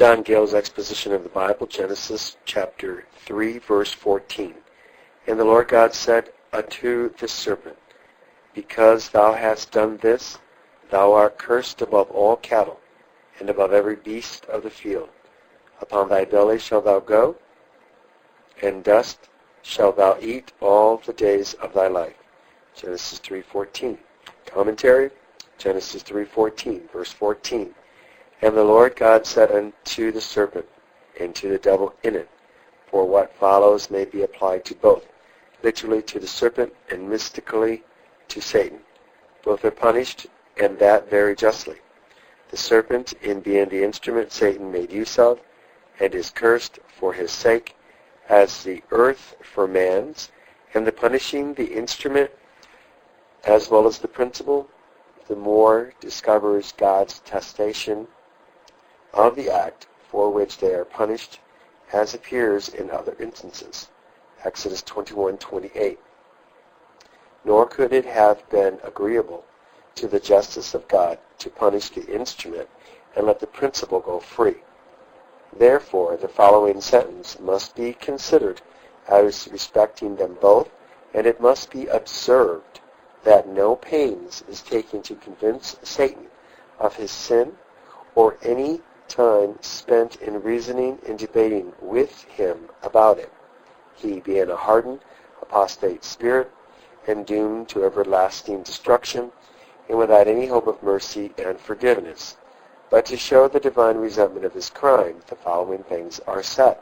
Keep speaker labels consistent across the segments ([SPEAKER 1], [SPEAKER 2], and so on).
[SPEAKER 1] John Gill's Exposition of the Bible, Genesis chapter 3, verse 14. And the Lord God said unto the serpent, Because thou hast done this, thou art cursed above all cattle, and above every beast of the field. Upon thy belly shalt thou go, and dust shalt thou eat all the days of thy life. Genesis 3:14. Commentary, Genesis 3:14, verse 14. And the Lord God said unto the serpent, and to the devil in it, for what follows may be applied to both, literally to the serpent and mystically to Satan. Both are punished, and that very justly. The serpent, in being the instrument Satan made use of, and is cursed for his sake, as the earth for man's, and the punishing the instrument as well as the principle, the more discovers God's detestation of the act for which they are punished, as appears in other instances. Exodus 21:28. Nor could it have been agreeable to the justice of God to punish the instrument and let the principle go free. Therefore, the following sentence must be considered as respecting them both, and it must be observed that no pains is taken to convince Satan of his sin, or any time spent in reasoning and debating with him about it, he being a hardened, apostate spirit, and doomed to everlasting destruction, and without any hope of mercy and forgiveness. But to show the divine resentment of his crime, the following things are said.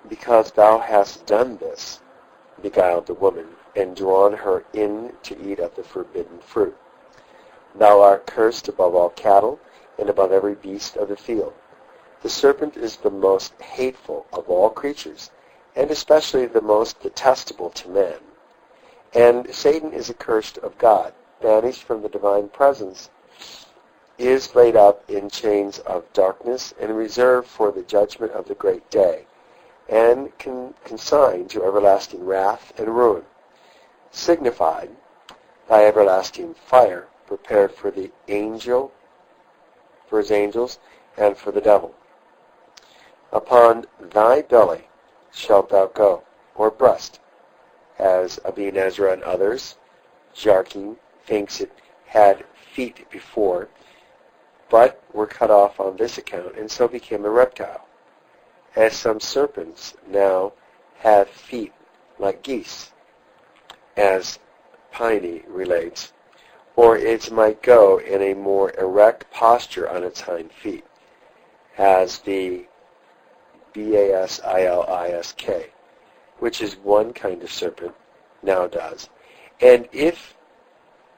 [SPEAKER 1] Because thou hast done this, beguiled the woman, and drawn her in to eat of the forbidden fruit. Thou art cursed above all cattle, and above every beast of the field. The serpent is the most hateful of all creatures, and especially the most detestable to man. And Satan is accursed of God, banished from the divine presence, is laid up in chains of darkness, and reserved for the judgment of the great day, and consigned to everlasting wrath and ruin, signified by everlasting fire, prepared for the angel, for his angels, and for the devil. Upon thy belly shalt thou go, or breast, as Ebenezer and others, Jarking thinks it had feet before, but were cut off on this account, and so became a reptile, as some serpents now have feet like geese, as Pliny relates, or it might go in a more erect posture on its hind feet, as the basilisk, which is one kind of serpent, now does. And if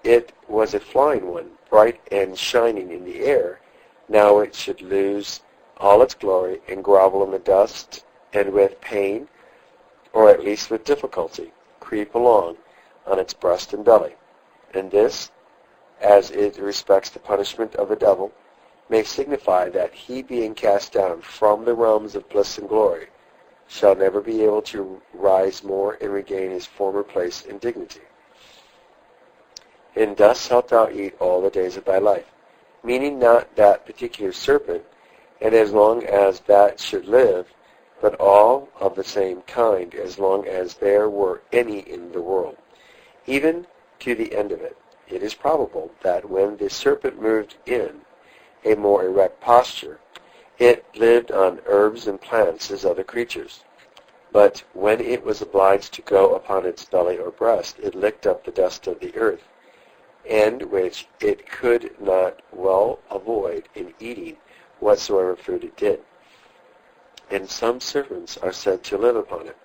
[SPEAKER 1] it was a flying one, bright and shining in the air, now it should lose all its glory and grovel in the dust, and with pain, or at least with difficulty, creep along on its breast and belly. And this, as it respects the punishment of the devil, may signify that he, being cast down from the realms of bliss and glory, shall never be able to rise more and regain his former place and dignity. In dust shalt thou eat all the days of thy life, meaning not that particular serpent, and as long as that should live, but all of the same kind, as long as there were any in the world, even to the end of it. It is probable that when the serpent moved in a more erect posture, it lived on herbs and plants as other creatures. But when it was obliged to go upon its belly or breast, it licked up the dust of the earth, and which it could not well avoid in eating whatsoever food it did. And some serpents are said to live upon it.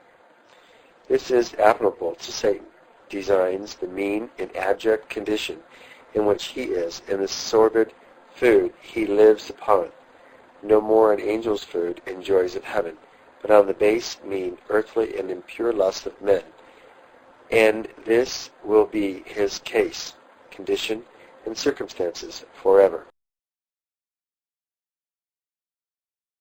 [SPEAKER 1] This is applicable to Satan, designs the mean and abject condition in which he is, and the sordid food he lives upon, no more an angel's food and joys of heaven, but on the base, mean, earthly, and impure lust of men. And this will be his case, condition, and circumstances forever.